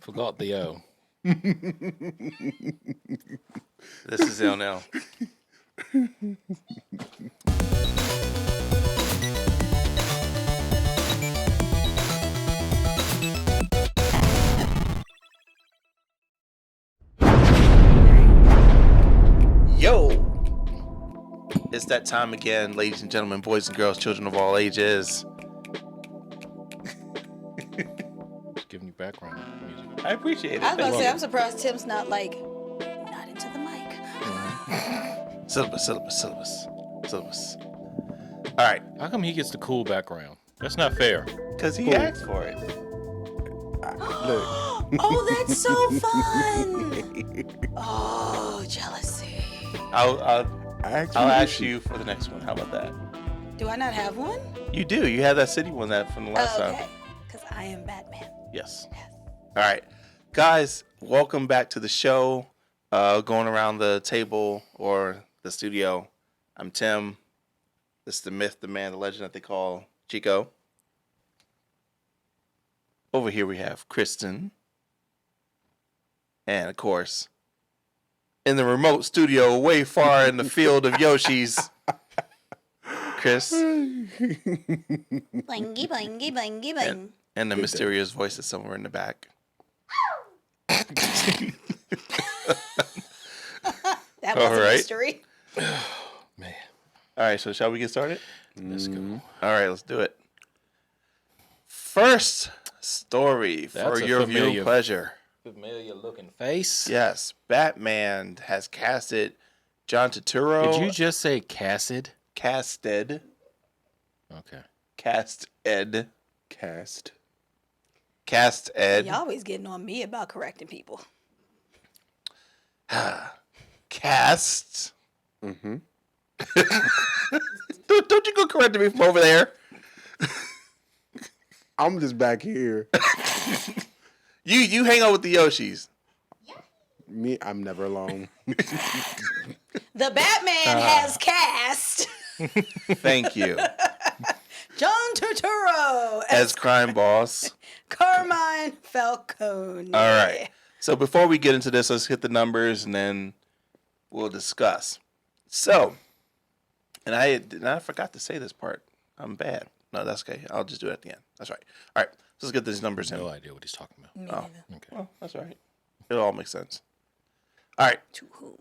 Forgot the O. This is LNL. Yo! It's that time again, ladies and gentlemen, boys and girls, children of all ages. Just giving you background music. I appreciate it. I was about to say, Thank I'm surprised Tim's not into the mic. you. Syllabus. All right, How come he gets the cool background? That's not fair. because he asked for it. Look, Oh, that's so fun. Oh, jealousy. I'll ask ask you for the next one. How about that? Do I not have one? You do. You have that city one that from the last Okay. time. Because I am Batman. Yes. All right, guys, welcome back to the show. Going around the table or the studio. I'm Tim. This is the myth, the man, the legend that they call Chico. Over here we have Kristen. And of course, in the remote studio, way far in the field of Yoshi's, Chris. Blingy, blingy, blingy, bling. And the mysterious voice is somewhere in the back. That was All a right. mystery. Man, All right, so shall we get started? let's go. All right, let's do it. First story for That's a your viewing familiar- pleasure. Familiar looking face. Yes, Batman has casted John Turturro. Did you just say Cassid? casted? Okay. Cast Ed. cast. Cast Ed. Y'all always getting on me about correcting people. Cast. Mm-hmm. Don't you go correcting me from over there. I'm just back here. You hang out with the Yoshis. Me, I'm never alone. The Batman has cast Thank you. John Turturro As crime boss. Carmine Falcone. All right. So before we get into this, let's hit the numbers and then we'll discuss. So, and I forgot to say this part. I'm bad. No, that's okay. I'll just do it at the end. That's right. All right. So let's get these numbers in. No idea what he's talking about. Me Oh. neither. Okay. Well, that's all right. It all makes sense. All right. To whom?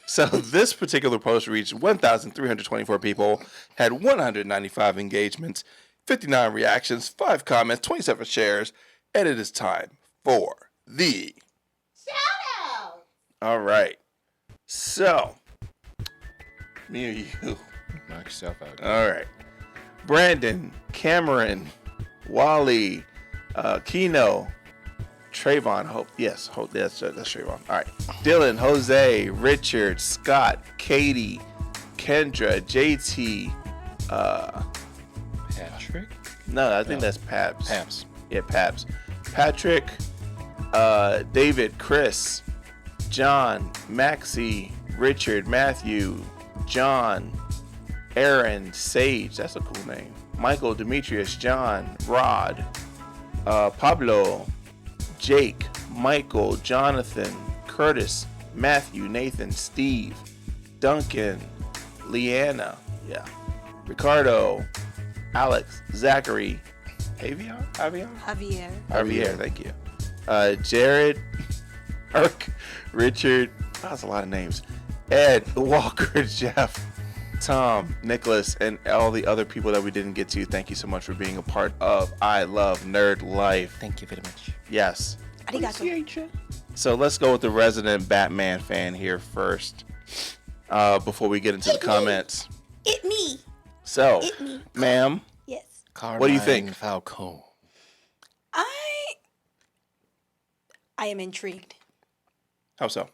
So this particular post reached 1,324 people, had 195 engagements, 59 reactions, 5 comments, 27 shares, and it is time for the Shout out. All right. So, me or you? Knock yourself out. All right. Brandon, Cameron, Wally, Keno, Trayvon, Hope. Yes, Hope. That's Trayvon. All right. Dylan, Jose, Richard, Scott, Katie, Kendra, JT. Patrick? No, I think No. that's Pabs. Paps. Yeah, Pabs. Patrick, David, Chris, John, Maxie, Richard, Matthew, John, Aaron, Sage. That's a cool name. Michael, Demetrius, John, Rod, Pablo, Jake, Michael, Jonathan, Curtis, Matthew, Nathan, Steve, Duncan, Leanna, yeah, Ricardo, Alex, Zachary, Javier, thank you. Jared, Kirk, Richard, that's a lot of names. Ed, Walker, Jeff, Tom, Nicholas, and all the other people that we didn't get to. Thank you so much for being a part of I Love Nerd Life. Thank you very much. Yes. Arigato. So let's go with the resident Batman fan here first, before we get into the comments. It me. So, It me. ma'am, Yes. Carmine What do you think? Falcone. I am intrigued. how so?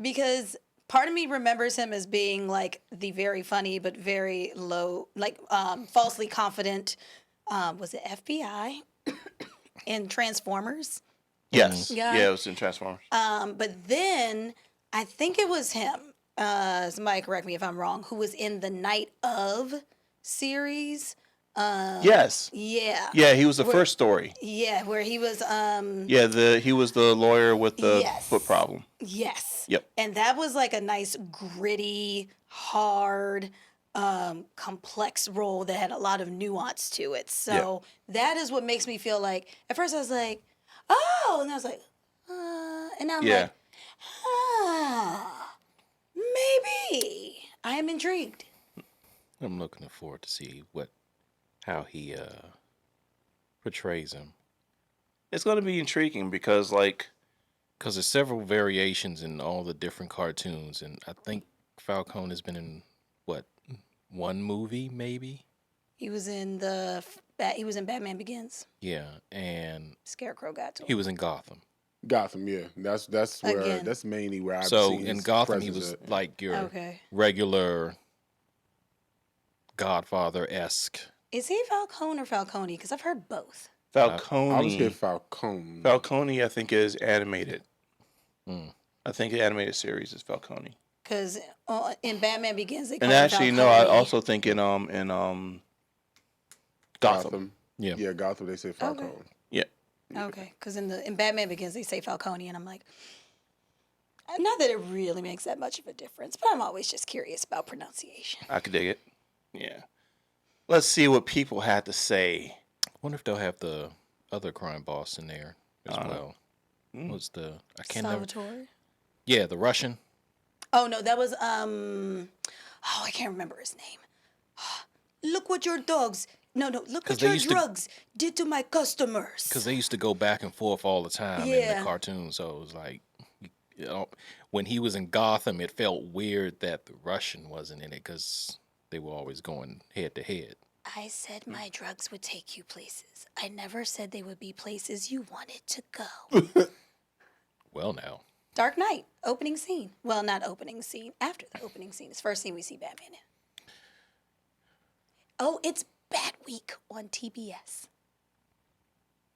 Because part of me remembers him as being like the very funny but very low, like falsely confident. Was it FBI in Transformers? Yes. Yeah. Yeah, it was in Transformers. But then I think it was him. Somebody correct me if I'm wrong. Who was in the Night of series Yes. Yeah. Yeah, he was the first story. Yeah, where he was He was the lawyer with the Yes. foot problem. Yes. Yep. And that was like a nice gritty, hard, complex role that had a lot of nuance to it. So that is what makes me feel like at first I was like, oh, and I was like, and now I'm Yeah. like, maybe. I am intrigued. I'm looking forward to see how he portrays him. It's going to be intriguing because, like, Because there's several variations in all the different cartoons, and I think Falcone has been in one movie maybe. He was in Batman Begins. Yeah, and Scarecrow got to him. he was in Gotham. Gotham, yeah. That's where Again. that's mainly where I've So seen in his Gotham, he presence was at. like your Okay. regular Godfather-esque. Is he Falcone or Falcone? Because I've heard both. Falcone. I was here Falcone. Falcone, I think, is animated. Mm. I think the animated series is Falcone. Because in Batman Begins, they call And him actually, Falcone. no, I also think in Gotham. Yeah. Yeah, Gotham, they say Falcone. Yeah. Okay, because in Batman Begins, they say Falcone, and I'm like, not that it really makes that much of a difference, but I'm always just curious about pronunciation. I could dig it. Yeah. Let's see what people had to say. I wonder if they'll have the other crime boss in there as well. What's the I can't remember. Salvatore? Yeah, the Russian. Oh no, that was I can't remember his name. Look what your dogs. No, look 'Cause what they your used to- drugs did to my customers. Because they used to go back and forth all the time in Yeah. the cartoon. So it was like, when he was in Gotham, it felt weird that the Russian wasn't in it because they were always going head to head. I said my drugs would take you places. I never said they would be places you wanted to go. Well, now. Dark Knight, opening scene. Well, not opening scene. After the opening scene. It's the first scene we see Batman in. Oh, it's Bat Week on TBS.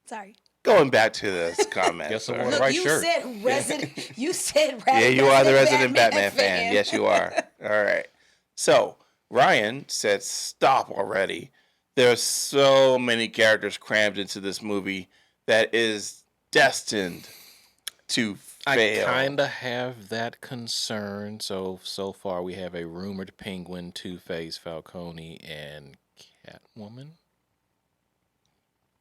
Sorry. Going back to this comment. Guess I sir. wore the Look, right you shirt. said resident. You said Yeah, you are the resident Batman fan. fan. Yes, you are. All right. So, Ryan said, stop already. There are so many characters crammed into this movie that is destined to fail. I kind of have that concern. So far we have a rumored Penguin, Two-Face, Falcone, and Catwoman.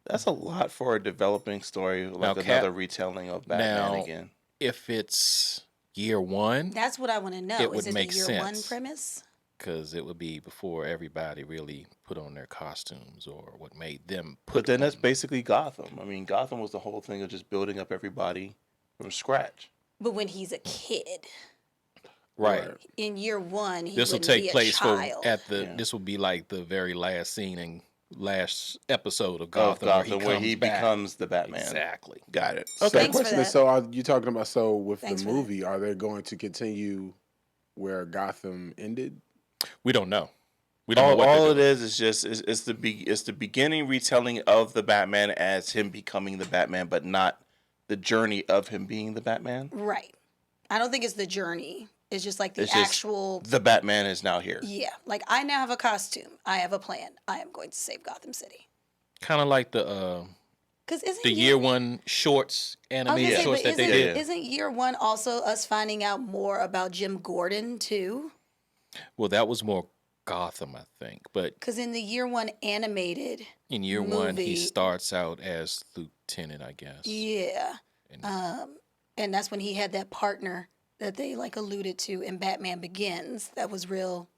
That's a lot for a developing story, like Now, another retelling of Batman now- again. If it's year one, That's what I want to know. It would Is it make the year one sense. premise? because it would be before everybody really put on their costumes or what made them But put then that's on. basically Gotham. I mean, Gotham was the whole thing of just building up everybody from scratch. But when he's a kid, Right. in year one, he This will wouldn't take be a place child. Yeah. this will be like the very last scene and last episode of Of Gotham, where he back. becomes the Batman. Exactly. Got it. So Okay. the Thanks for question is, that. so are you talking about, so with Thanks the for that. movie, are they going to continue where Gotham ended? We don't know. We don't know what All they're it doing. is just it's the beginning retelling of the Batman as him becoming the Batman, but not the journey of him being the Batman. Right. I don't think it's the journey. It's just like the It's just actual. the Batman is now here. Yeah. Like, I now have a costume. I have a plan. I am going to save Gotham City. Kind of like the Because isn't year one shorts, I was gonna animated say, shorts but that they isn't, did. isn't year one also us finding out more about Jim Gordon too? Well, that was more Gotham, I think. But Because in the year one animated, in year one, he movie- starts out as lieutenant, I guess. yeah, And and that's when he had that partner that they like alluded to in Batman Begins that was real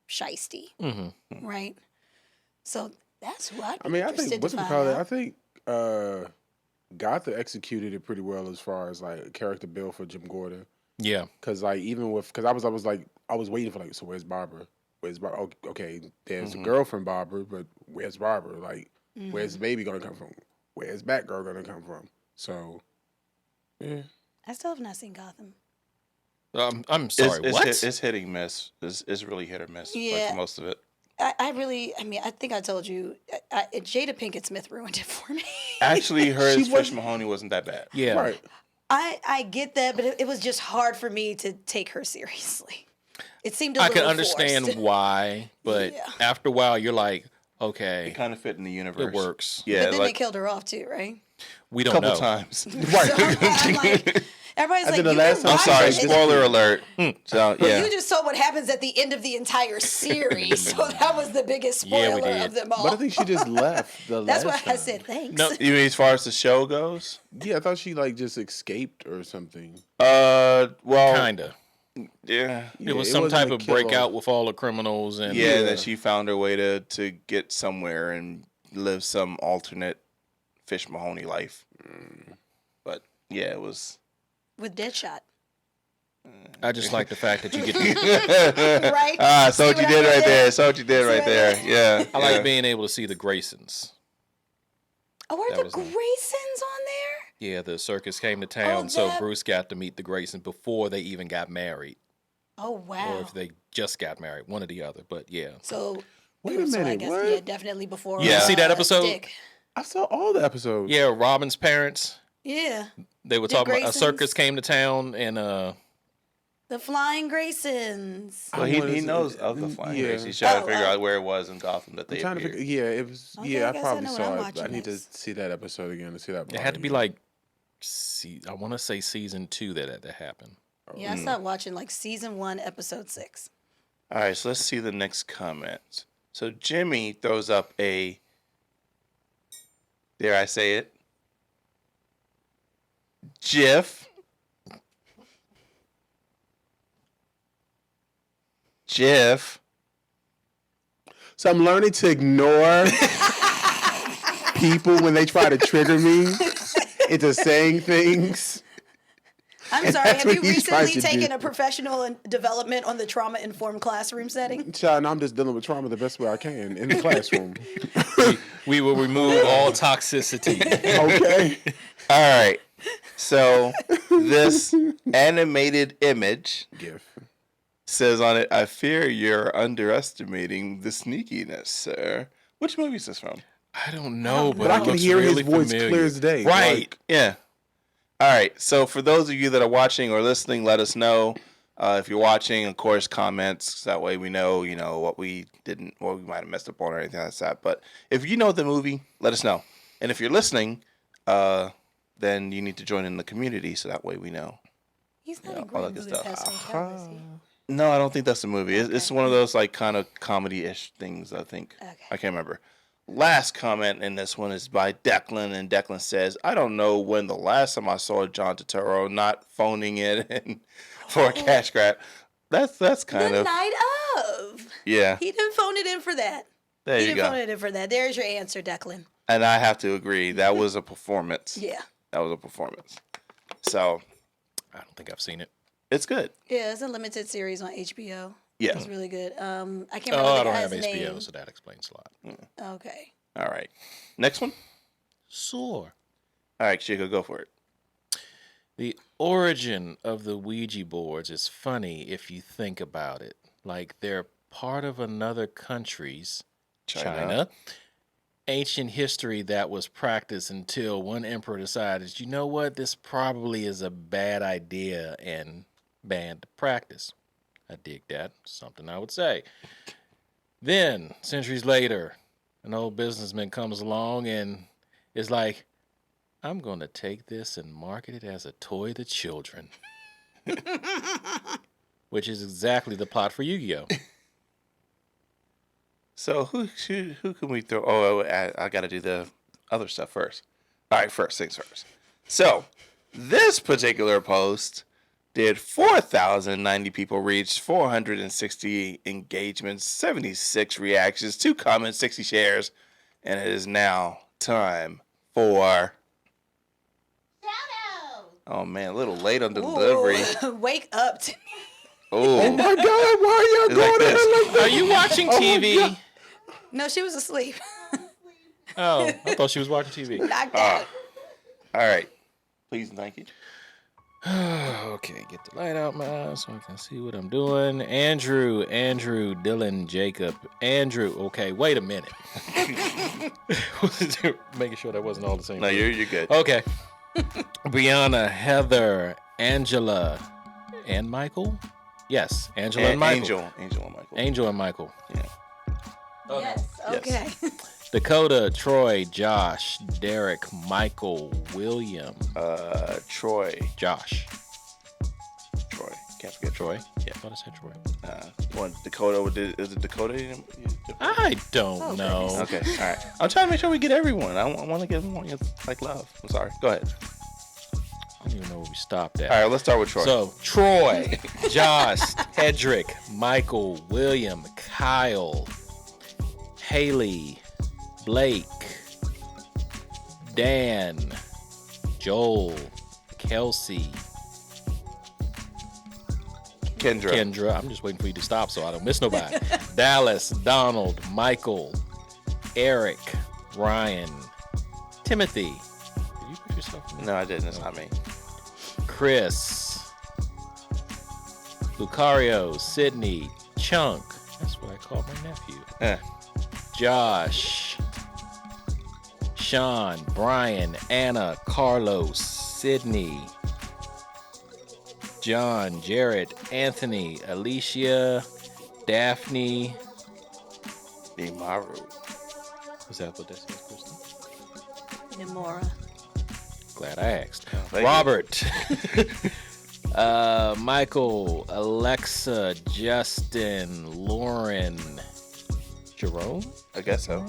shisty, Mhm. right? So that's who I'd be I mean, I interested think to what's it find called? I out. think Gotham executed it pretty well as far as like character build for Jim Gordon. Yeah. Cause like even with, cause I was waiting for like, so where's Barbara? Where's Barbara? Okay, there's a girlfriend Barbara, but where's Barbara? Like, where's the baby gonna come from? Where's Batgirl gonna come from? So, yeah. I still have not seen Gotham. I'm sorry. It's, What? it's hit and miss. It's really hit or miss. Like, Yeah. for most of it. I think I told you, Jada Pinkett Smith ruined it for me. Actually, her She as was- Fish Mahoney wasn't that bad. Yeah. Right. I get that, but it was just hard for me to take her seriously. It seemed a I little can understand forced. why, but Yeah. after a while, you're like, Okay, It kind of fit in the universe. it works. Yeah, But then they like killed her off too, right? We a don't couple know. times. So I'm like, everybody's I like, think the you last can time- I'm watch sorry, it. spoiler alert. So But yeah. you just saw what happens at the end of the entire series, so that was the biggest Yeah, we spoiler did. of them all. But I think she just left the That's last why I time. said thanks. No, You mean as far as the show goes? Yeah, I thought she like just escaped or something. Well, kinda. yeah. It was it some wasn't type a of kill-off. breakout with all the criminals and Yeah, Yeah. that she found her way to get somewhere and live some alternate Fish Mahoney life. But yeah, it was. With Deadshot. I just like the fact that you get. Right? Ah, See so what you what I did did right there? there. So what you did See right what I there. did? Yeah. I like yeah. being able to see the Graysons. Oh, are That the was nice. Graysons on there? Yeah, the circus came to town, so that- Bruce got to meet the Graysons before they even got married, Oh, or wow. if they just got married, one or the other. But yeah, So, Wait a so I minute, guess, what? yeah, definitely before. Yeah. You see that episode? Stick. I saw all the episodes. yeah. Robin's parents, Yeah. they were The talking about a Graysons? circus came to town, and The Flying Graysons. Well, I he wanted to- knows of the flying yeah. Grace. He's trying to Oh, figure oh. out where it was in Gotham that I'm they trying to appeared. figure. Yeah, it was. Okay, yeah, I I guess I probably know what saw I'm it. watching I need to next. see that episode again to see that. it had to be like, I want to say season 2 that happened. Yeah, I stopped watching like season 1, episode 6. All right, so let's see the next comment. So Jimmy throws up a, dare I say it, GIF. GIF. So I'm learning to ignore people when they try to trigger me into saying things. I'm sorry, that's have you what he's trying recently to taken do. a professional development on the trauma-informed classroom setting? Child, and I'm just dealing with trauma the best way I can in the classroom. We will remove all toxicity. Okay. All right. So this animated image GIF. says on it, "I fear you're underestimating the sneakiness, sir." Which movie is this from? I don't know, but, But I it can looks hear really his voice familiar. clear as day. Right. Like, Yeah. All right. So for those of you that are watching or listening, let us know. If you're watching, of course, comments. That way we know, what we didn't, what we might have messed up on or anything like that. But if you know the movie, let us know. And if you're listening, then you need to join in the community so that way we know. He's not Yeah, a all that great good Budapest stuff. Hotel, is he? No, I don't think that's the movie. It's one of those like kind of comedy-ish things, I think. Okay. I can't remember. Last comment in this one is by Declan, and Declan says, "I don't know when the last time I saw John Turturro not phoning it in for a cash grab." That's kind The of night of. yeah. He didn't phone it in for that. There He you didn't phone go. it in for that. There's your answer, Declan. And I have to agree, that was a performance. Yeah. That was a performance. So I don't think I've seen it. it's good. Yeah, it's a limited series on HBO. Yeah. It's really good. I can't Oh, remember I the don't have guy's HBO, name. so that explains a lot. Okay. All right. Next one. Sure. All right, Chico, go for it. The origin of the Ouija boards is funny if you think about it. Like they're part of another country's, China, ancient history that was practiced until one emperor decided, you know what, this probably is a bad idea and banned the practice. I dig that. Something I would say. Then, centuries later, an old businessman comes along and is like, I'm going to take this and market it as a toy to children. Which is exactly the plot for Yu-Gi-Oh! So who can we throw? Oh, I got to do the other stuff first. All right, first things first. So this particular post did 4,090 people reached, 460 engagements, 76 reactions, 2 comments, 60 shares, and it is now time for. Oh man, a little late on the delivery. Ooh, wake up to me. Oh, my God, why are It's y'all like going at this. her like that? Are you watching Oh my TV? God. No, she was asleep. Oh, I thought she was watching TV. Knocked out. all right. Please and thank you. Okay, get the light out my eyes so I can see what I'm doing. Andrew, Dylan, Jacob, Andrew. Okay, wait a minute. Making sure that wasn't all the same. No, you're good. Okay. Brianna, Heather, Angela, and Michael? Yes, Angela and Michael. Angel and Michael. Angel and Michael. Yeah. Yes. Okay. Dakota, Troy, Josh, Derek, Michael, William, Troy. Josh, Troy. Can't forget Troy. Troy. Yeah, I thought I said Troy. One Dakota. Is it Dakota? I don't know. Okay. All right. I'm trying to make sure we get everyone. I want to give everyone like love. I'm sorry. Go ahead. I don't even know where we stopped at. All right. Let's start with Troy. So, Troy, Josh, Hedrick, Michael, William, Kyle, Haley, Blake, Dan, Joel, Kelsey, Kendra. I'm just waiting for you to stop so I don't miss nobody. Dallas, Donald, Michael, Eric, Ryan, Timothy. Did you put yourself in No, I didn't. It's not me. Chris, Lucario, Sydney, Chunk. That's what I call my nephew. Josh, Sean, Brian, Anna, Carlos, Sydney, John, Jared, Anthony, Alicia, Daphne. Imaru. Is that what that says, Kristen? Namora. Glad I asked. thank Robert, Michael, Alexa, Justin, Lauren, Jerome? I guess so.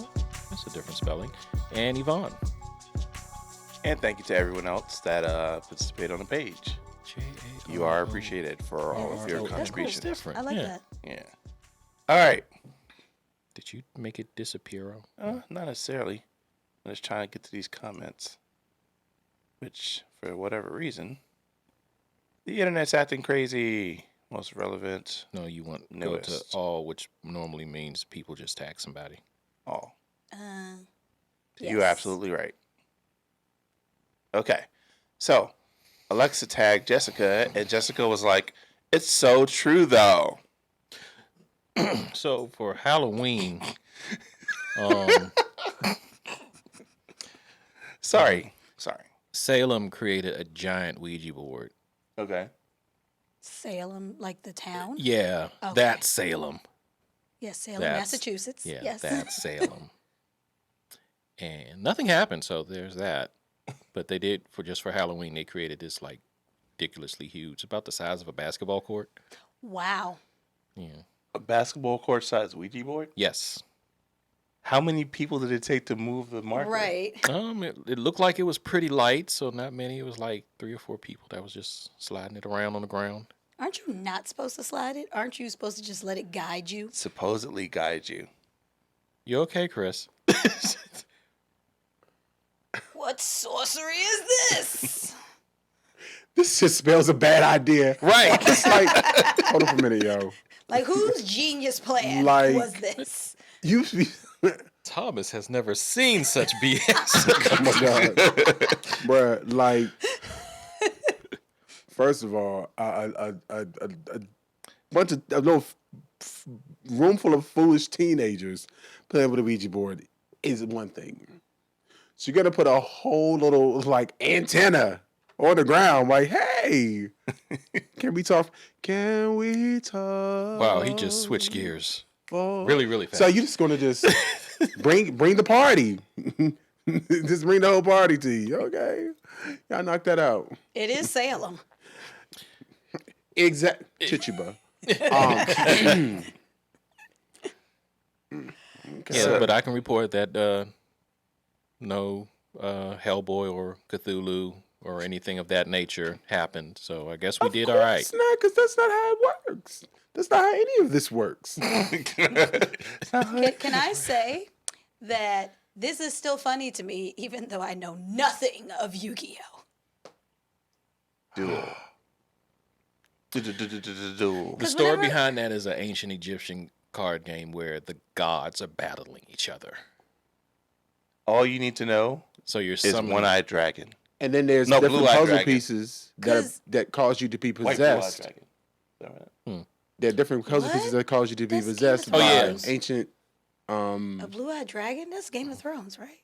That's a different spelling. And Yvonne. And thank you to everyone else that participated on the page. You are appreciated for all of your That's contributions. different. I like Yeah. that. Yeah. All right. Did you make it disappear? Not necessarily. I'm just trying to get to these comments, which, for whatever reason, the internet's acting crazy. Most relevant. No, you want to go to Newest. all, which normally means people just tag somebody. All. Yes. You're absolutely right. Okay. So, Alexa tagged Jessica, and Jessica was like, "It's so true, though." So for Halloween, Sorry. Salem created a giant Ouija board. Okay. Salem, like the town? Yeah, Okay. that's Salem. Yes, Salem, That's- Massachusetts. Yeah, Yes. that's Salem. And nothing happened, so there's that. But they did for Halloween. They created this like ridiculously huge, about the size of a basketball court. Wow. Yeah. A basketball court size Ouija board? Yes. How many people did it take to move the marker? Right. It looked like it was pretty light, so not many. It was like 3 or 4 people that was just sliding it around on the ground. Aren't you not supposed to slide it? Aren't you supposed to just let it guide you? Supposedly guide you. You okay, Chris? What sorcery is this? This just spells a bad idea. Right. It's like, hold on for a minute, yo. Like, whose genius plan Like- was this? You, Thomas has never seen such BS. oh my god, bruh. Like, first of all, a bunch of a little room full of foolish teenagers playing with a Ouija board is one thing. So you're gonna put a whole little like antenna on the ground, like, hey, can we talk? Can we talk? Wow, he just switched gears for-" really, really fast. So you're just gonna just bring the party, just bring the whole party to you, okay? Y'all knock that out. It is Salem. Exact Chichiba. Yeah, but I can report that no Hellboy or Cthulhu or anything of that nature happened. So I guess we did all right. It's not, because that's not how it works. That's not how any of this works. Can I say that this is still funny to me, even though I know nothing of Yu-Gi-Oh? Duel. The 'Cause story whenever- behind that is an ancient Egyptian card game where the gods are battling each other. All you need to know So you're is summoning. one-eyed dragon. And then there's No, different blue-eyed puzzle dragon. pieces Cause- that cause you to be White blue-eyed possessed. dragon. Is that right? There are different puzzle What? pieces that cause you to be That's Game of possessed by Thrones. ancient. A blue-eyed dragon? That's Game of Thrones, right?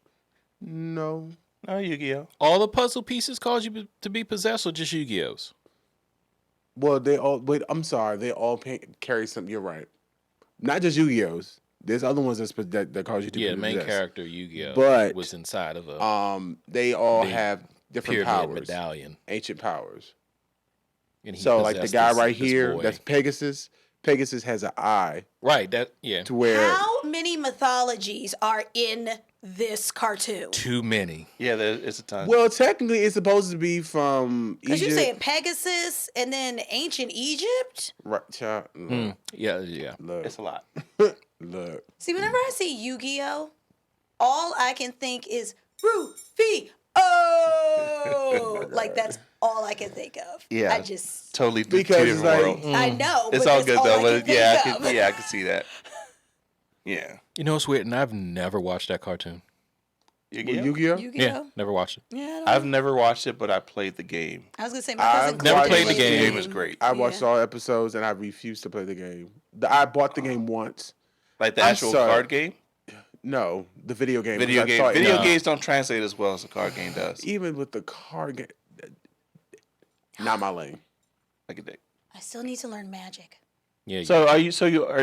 No. No, Yu-Gi-Oh. All the puzzle pieces cause you to be possessed, or just Yu-Gi-Oh's? Well, they all. Wait, I'm sorry. They all carry something. You're right. Not just Yu-Gi-Oh's. There's other ones that cause you to Yeah, be the main possessed. character Yu-Gi-Oh But, was inside of a they all big have different pyramid powers, medallion, ancient powers. and he So like the possessed guy this, right this here, boy. that's Pegasus. Pegasus has an eye Right. That to where How many mythologies are in this cartoon? too many. Yeah, it's a ton. well, technically it's supposed to be from Because you Egypt. saying Pegasus and then ancient Egypt? Right, child. Yeah. Look, It's a lot. look. See, whenever I see Yu-Gi-Oh, all I can think is Rufio. Like that's all I can think of. Yeah. I just Totally Because two it's different like- worlds. I know. It's but all that's good all though. I But can yeah, think of. I can see that. Yeah. You know what's weird? And I've never watched that cartoon. Yu-Gi-Oh? Yu-Gi-Oh. Yu-Gi-Oh. Yeah, never watched it. Yeah, I don't I've know. never watched it, but I played the game. I was gonna say my cousin I've Chloe never played the plays game. The game is great. I watched Yeah. all episodes and I refused to play the game. I bought the game once. Like the I'm actual sorry. card game. No, the video game. Video because I game. thought- Video No. games don't translate as well as the card game does. Even with the card game, not my lane. Like a dick. I still need to learn magic. Yeah. So are you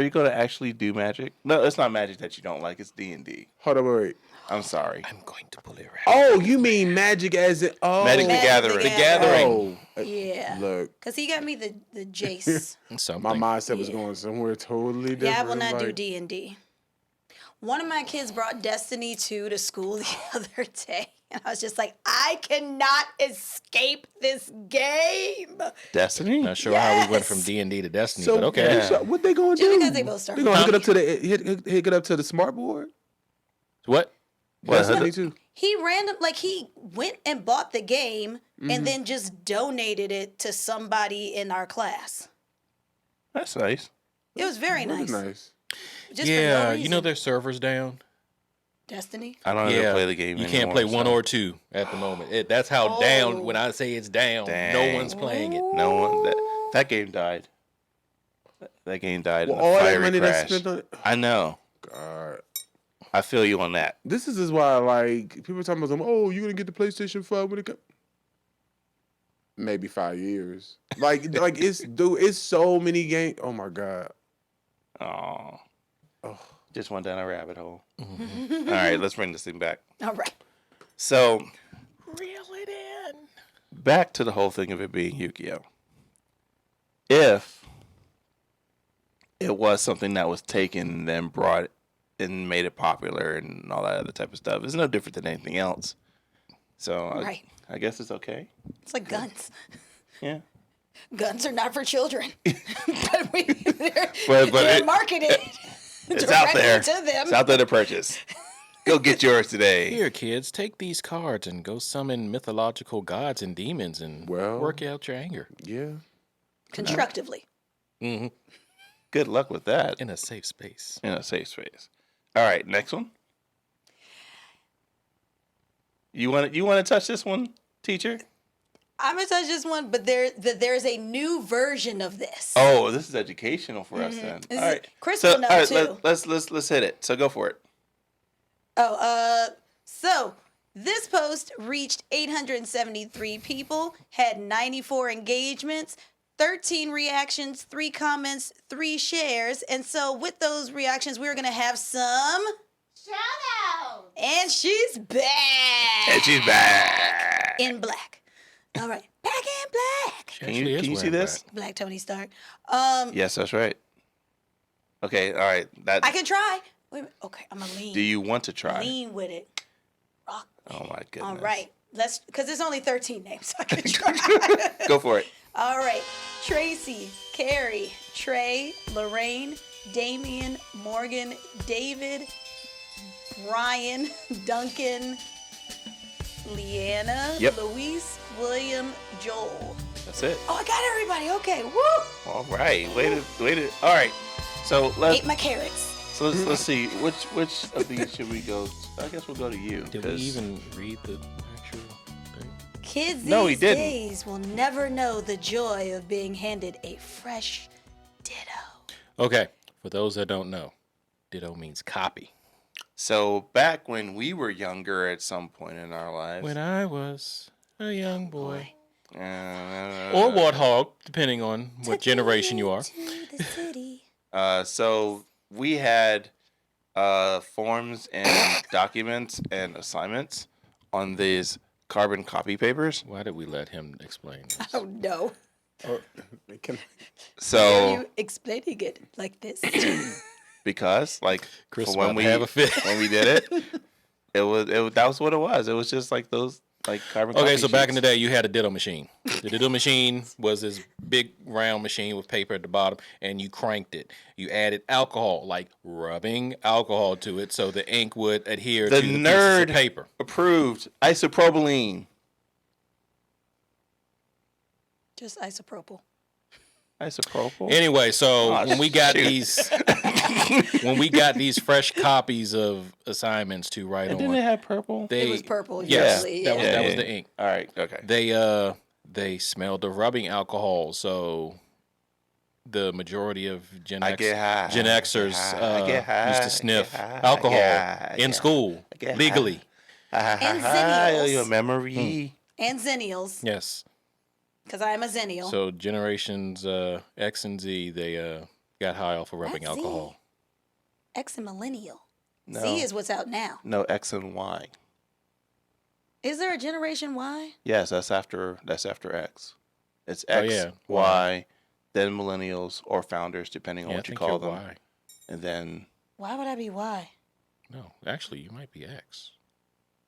going to actually do magic? No, it's not magic that you don't like. It's D&D. Hold on, wait. I'm sorry. I'm going to pull it right. Oh, you mean magic as in Magic the Magic Gathering. the The Gathering. Gathering. Yeah. Look, Cause he got me the Jace. Something. my mindset was going somewhere totally different. Yeah, I will not do like- D&D. One of my kids brought Destiny 2 to school the other day. And I was just like, I cannot escape this game. Destiny? Not sure how we went Yes. from D&D to Destiny, So, but okay. Yeah. so what they gonna Just do? because they both started. They gonna hook it up to the hook it up to the smart board. What? What? Destiny too. He he went and bought the game and then just donated it to somebody in our class. That's nice. It was very Really nice. nice. Just for Yeah, no you know reason. their server's down. Destiny. I don't ever play the game You anymore. can't play one so- or two at the moment. That's how Oh. down. When I say it's down, no Dang. one's playing it. No one. That game died. That game died Well, in a all that fiery money crash. that's spent on it. I know. God. I feel you on that. This is why, like, people talking about, oh, you gonna get the PlayStation 5 when it comes? Maybe 5 years. Like it's so many games. Oh my God. Oh, Oh. just went down a rabbit hole. All right, let's bring this thing back. All right. So Reel it in. back to the whole thing of it being Yu-Gi-Oh. If it was something that was taken and then brought and made it popular and all that other type of stuff, it's no different than anything else. So Right. I guess it's okay. It's like guns. Yeah. Guns are not for children. but they're, But they're it- marketed It's out directly there. to them. It's out there to purchase. Go get yours today. Here, kids, take these cards and go summon mythological gods and demons and Well- work out your anger Yeah. Constructively. Good luck with that in a safe space. in a safe space. All right, next one. You want to touch this one, teacher? I'm gonna touch this one, but there's a new version of this. Oh, this is educational for us then. This All is- right, Chris so will know, all right, too. let's hit it. So go for it. So this post reached 873 people, had 94 engagements, 13 reactions, 3 comments, 3 shares, and so with those reactions, we're gonna have some shout out. And she's back. And she's back. In black. All right, back in black. She Can actually is you see wearing this? black. Black Tony Stark. Yes, that's right. Okay, all right. That. I can try. Wait a minute. Okay, I'm gonna lean. Do you want to try? Lean with it. Rock. Oh my goodness. All right. Because there's only 13 names, so I can try. Go for it. All right. Tracy, Carrie, Trey, Lorraine, Damian, Morgan, David, Brian, Duncan, Leanna, Yep. Luis, William, Joel. That's it. Oh, I got everybody. Okay. Woo! All right. Wait to. All right. So Ate let's my carrots. let's see which of these should we go? I guess we'll go to you. Did we 'cause- even read the actual thing? Kids No, he these didn't. days will never know the joy of being handed a fresh ditto. Okay, for those that don't know, ditto means copy. So back when we were younger, at some point in our lives, When I was a young boy. uh, Or warthog, depending on what generation you are. To the city. So we had forms and documents and assignments on these carbon copy papers. Why did we let him explain this? Oh no. Oh, can, Are So you explaining it like this? because like Chris for when about we to have a fit. when we did it, it was that was what it was. It was just like those like carbon. Okay, copy so back in the sheets. day, you had a ditto machine. The ditto machine was this big round machine with paper at the bottom, and you cranked it. You added alcohol, like rubbing alcohol to it, so the ink would adhere The to the pieces nerd of paper. approved isopropylene. Just isopropyl. Isopropyl. Anyway, so Oh, when we got shoot. these fresh copies of assignments to write And on, didn't it have purple? they It was purple. yes, Usually, that was yeah. that was the ink. All right. Okay. They smelled of rubbing alcohol, so the majority of Gen I get high. Gen Xers I get high. used I to get sniff high. I alcohol get high. in school I get legally. And Hi, zennials. your memory. And zennials, Yes. because I am a zennial. So generations X and Z, they got high off of rubbing That's Z. alcohol. X and millennial. No. Z is what's out now. No, X and Y. Is there a generation Y? Yes, that's after X. It's Oh, X, yeah. Y, then millennials or founders, depending on Yeah, I what you think call you're them. Y. And then Why would I be Y? No, actually, you might be X.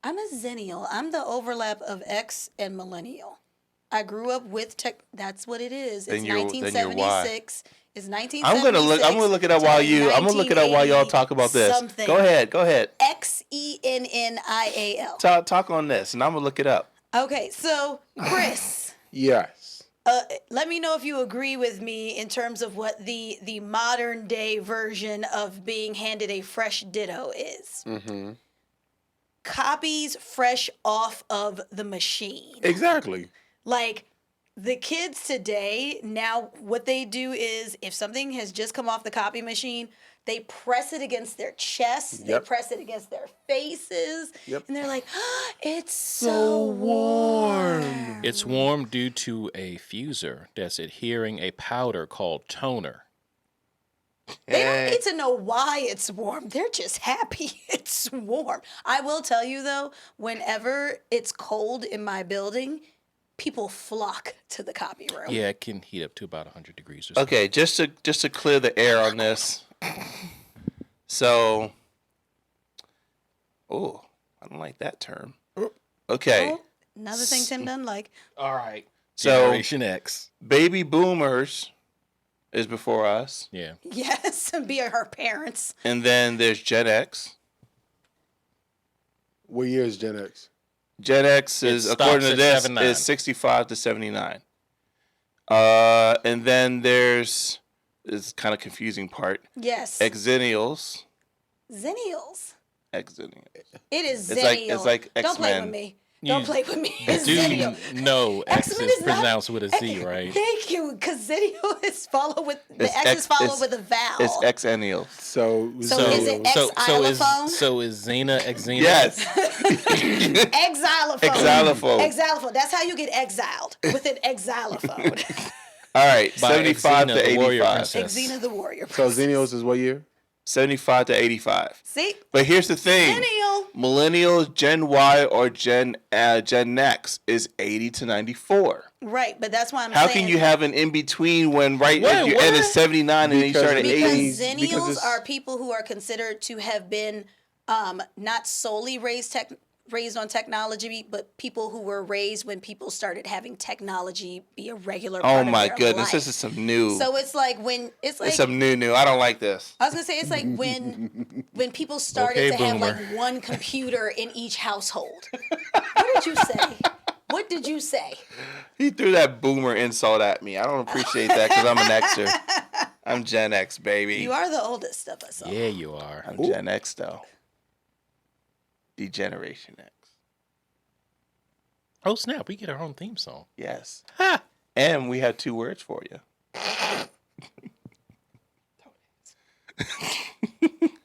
I'm a zennial. I'm the overlap of X and millennial. I grew up with tech. That's what it is. Then It's you're- then you're Y. 1976. It's 1976. I'm gonna look it up while y'all talk about this. Something. Go ahead. XENNIAL. Talk on this, and I'm gonna look it up. Okay, so Chris, yes. let me know if you agree with me in terms of what the modern day version of being handed a fresh ditto is. Mm-hmm. Copies fresh off of the machine. Exactly. Like the kids today, now what they do is if something has just come off the copy machine, they press it against their chests, they Yep. press it against their faces, Yep. and they're like, oh, it's so warm. It's warm due to a fuser that's adhering a powder called toner. They don't need to know why it's warm. They're just happy it's warm. I will tell you though, whenever it's cold in my building, people flock to the copy room. Yeah, it can heat up to about 100 degrees or so. Okay, just to clear the air on this. So, I don't like that term. Okay, Oh, another thing Tim doesn't like. All right. So- Generation X. baby boomers is before us, Yeah. Yes, and be her parents. and then there's Gen X. What year is Gen X? Gen X is, It according stops to at this, 79. is 65 to 79. And then there's this kind of confusing part. Yes. Exennials. Zennials. Exennials. It is It's like- zennial. it's like Don't play X-Men. with me. Don't play with me. It's Do zennial. know X X-Men is is not- pronounced with a Z, right? Thank you, because zennial is followed with the It's X X- is followed it's- with a vowel. It's exennials. So So is it X-xylophone? so is Xena Xena? Yes. Exxylophone. Exxylophone. Exxylophone. That's how you get exiled with an exxylophone. All right. By 75 Xena, to the warrior 85. princess. Xena the warrior. So Zennials is what year? 75 to 85. See? But here's the thing. Zennial. Millennials, Gen Y, or Gen X is 80 to 94. Right, but that's why I'm How saying. can you have an in between when at your end what? is 79 and then you Because- start at Because 80? zennials because it's- are people who are considered to have been not solely raised on technology, but people who were raised when people started having technology be a regular part Oh of my their goodness, life. this is some new. So it's like when it's like It's some new. I don't like this. I was gonna say it's like when people started Okay, to have boomer. like one computer in each household. What did you say? What did you say? He threw that boomer insult at me. I don't appreciate that because I'm an Xer. I'm Gen X, baby. You are the oldest of us all. Yeah, you are. I'm Gen X, though. Degeneration X. Oh snap! We get our own theme song. Yes. Ha! And we have 2 words for you.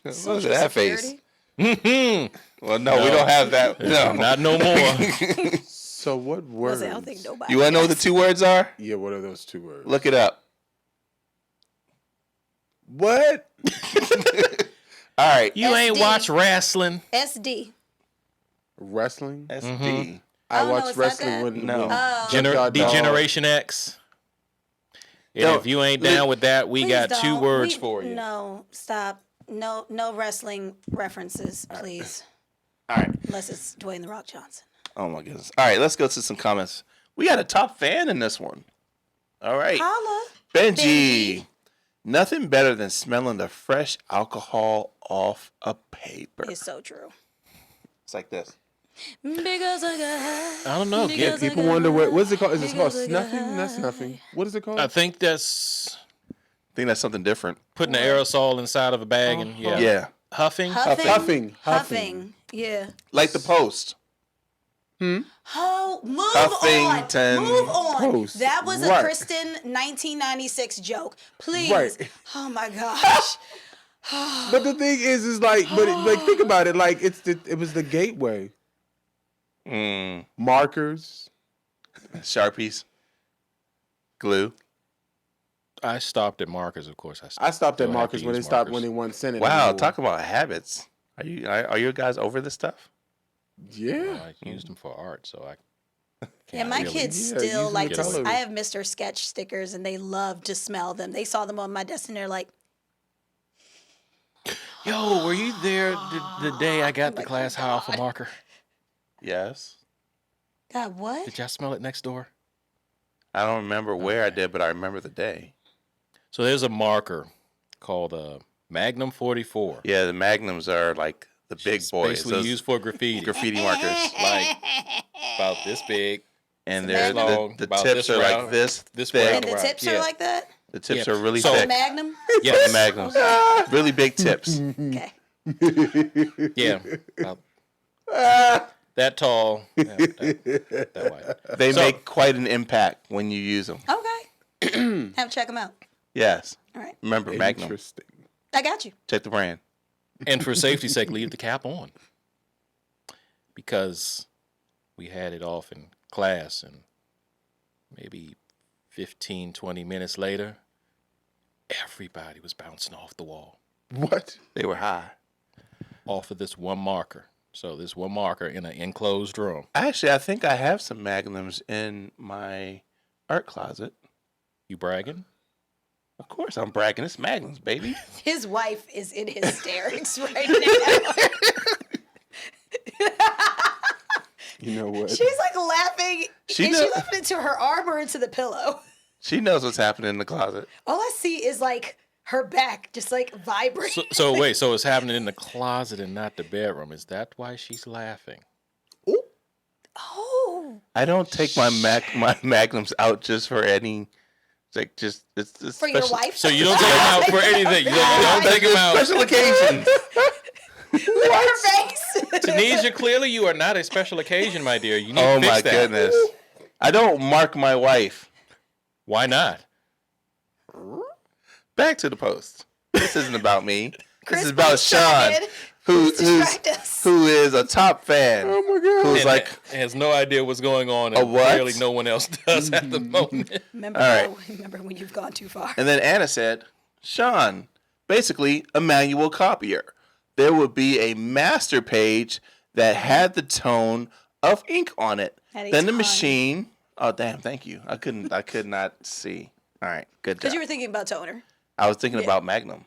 Look Social at that face. Security? Mm-hmm. Well, no, we don't have that. No. Not no more. So what I words? don't think nobody. You want to know what the 2 words are? Yeah, what are those 2 words? Look it up. What? All right. You ain't SD. watch wrestling. SD. Wrestling. SD. I Oh, no, watched it's not wrestling that? when No. Junkyard Dog- Degeneration X. And Don't- if you ain't down with that, we Please got two don't. words for you. No, stop. No wrestling references, please. All right. Unless it's Dwayne The Rock Johnson. Oh my goodness. All right, let's go to some comments. We got a top fan in this one. All right. Holla. Benji. Nothing better than smelling the fresh alcohol off a paper. It's so true. It's like this. Because I got high. I don't know. Because Get, I People got wonder high. what's it called? Is it called Because I snuffing? got That's high. nothing. What is it called? I think that's I think that's something different. putting the aerosol inside of a bag and Yeah. huffing. Huffing. Yeah. Like the post. Oh, move Huffington on. Move on. Post. That was a Right. Kristen 1996 joke. Please. Right. Oh my gosh. But the thing is like, like think about it. Like it was the gateway. Markers. Sharpies. Glue. I stopped at markers, of course. I stopped at still have markers to when they use stopped when markers. they weren't sending. Wow, anymore. talk about habits. Are you guys over this stuff? Yeah. I used them for art, so I Yeah, can't my really- kids Yeah, still using like the to. colors. I have Mr. Sketch stickers, and they love to smell them. They saw them on my desk, and they're like, Yo, were you there the day I got the class high off a marker? Yes. "God, what?" Did y'all smell it next door? I don't remember where I did, but I remember the day. So there's a marker called Magnum 44. Yeah, the Magnums are like the big It's boys. basically Those used for graffiti. graffiti markers. Like about this big. And It's they're long, the about tips this are round, like this this thick. And the Right, tips yeah. are like that. The tips Yeah. are really So- The thick. Magnum. The Yes. Magnums. Really big tips. Okay. Yeah. About that tall. That wide. They So- make quite an impact when you use them. Okay. Have to check them out. Yes. All right. Remember, Magnum. Interesting. I got you. Check the brand. And for safety's sake, leave the cap on. Because we had it off in class, and maybe 15, 20 minutes later, everybody was bouncing off the wall, What? They were high. off of this one marker. So this one marker in an enclosed room. Actually, I think I have some Magnums in my art closet. You bragging? Of course, I'm bragging. It's Magnums, baby. His wife is in hysterics right now. You know what? She's like laughing. She Is know- she laughing into her arm or into the pillow? She knows what's happening in the closet. All I see is like her back just like vibrating. So wait, so it's happening in the closet and not the bedroom. Is that why she's laughing? Oh, I don't take my Magnums out just for any. It's like just it's for your special- wife. So you don't take them out for anything. You don't take them out. Special occasions. Look at her face. Tunisia, clearly you are not a special occasion, my dear. You need Oh to fix my that. goodness. I don't mark my wife. Why not? Back to the post. This isn't about me. Chris this is about Sean, distracted. Distract us. who is a top fan. Oh my god. Who's And like, has no idea what's going on, A and what? clearly no one else does at the moment. Remember, All right. remember when you've gone too far. and then Anna said, Sean, basically a manual copier. There would be a master page that had the tone of ink on it. Had a Then the ton. machine. Oh damn! Thank you. I could not see. All right, good job. Because you were thinking about toner. I was thinking about Magnum.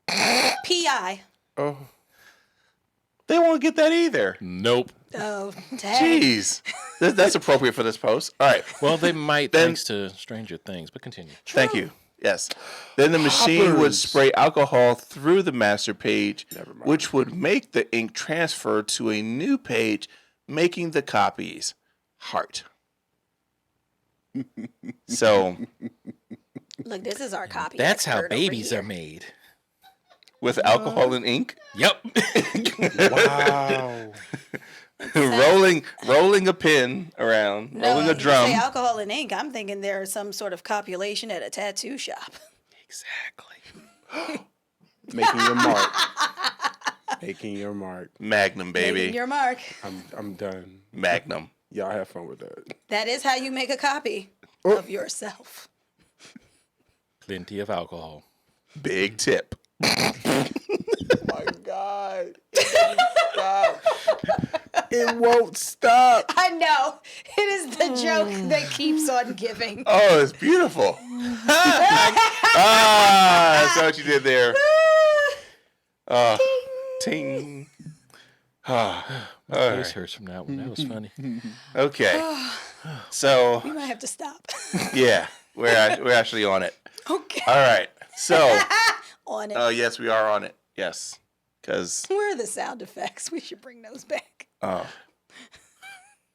PI. Oh. They won't get that either. Nope. Oh, dang. Jeez, that's appropriate for this post. All right, Well, they might, Then- thanks to Stranger Things, but continue. thank you. Yes. Then the machine would Hoppers. spray alcohol through the master page, Never mind. which would make the ink transfer to a new page, making the copies heart. So, Look, this is our copy. That's how expert over babies here. are made. with alcohol and ink, Yep. Wow. rolling a pin around, No, rolling a you drum. say alcohol and ink. I'm thinking there's some sort of copulation at a tattoo shop. Exactly. Making your mark. Making your mark. Magnum, baby. Making your mark. I'm done. Magnum. Y'all have fun with that. That is how you make a copy Oh. of yourself. Plenty of alcohol. Big tip. My God. It won't stop. I know. It is the joke that keeps on giving. Oh, it's beautiful. That's what you did there. Ting. My face hurts from that one. That was funny. Okay. So, We might have to stop. yeah, we're actually on it. Okay. All right. So, On it. oh, yes, we are on it. Yes. Because, Where are the sound effects? We should bring those back.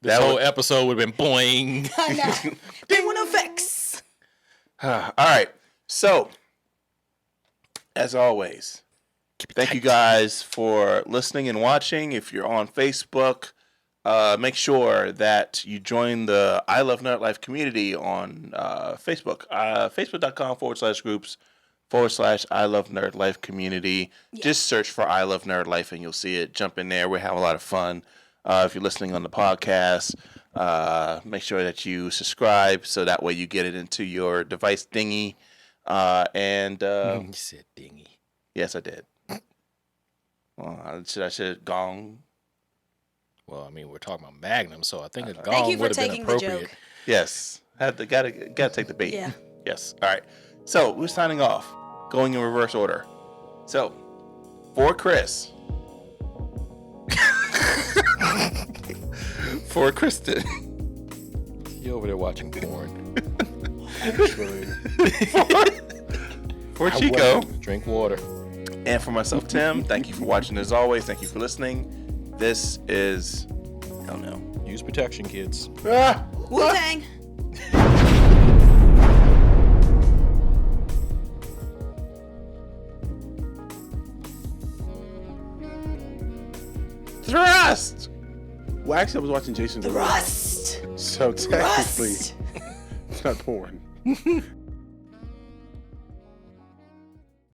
This whole episode would have been boing. I know. They want effects. all right. So, as always, thank you guys for listening and watching. If you're on Facebook, make sure that you join the I Love Nerd Life community on Facebook. Facebook.com/groups/I Love Nerd Life community. Yeah. Just search for I Love Nerd Life and you'll see it. Jump in there. We have a lot of fun. If you're listening on the podcast, make sure that you subscribe so that way you get it into your device thingy. You said dingy. Yes, I did. Well, I should have gone. Well, I mean, we're talking about Magnum, so I think a Thank gong you for would have been taking the appropriate. joke. Yes, gotta take the bait. Yeah. Yes. All right. So we're signing off, going in reverse order. So for Chris, for Kristen, You over there watching porn. Actually, for Chico, Drink water. and for myself, Tim. Thank you for watching as always. Thank you for listening. This is, I don't know. Use protection, kids. Wu-Tang. Thrust. well, actually, I was watching Jason Derulo. Rust. So technically, Rust. it's not porn.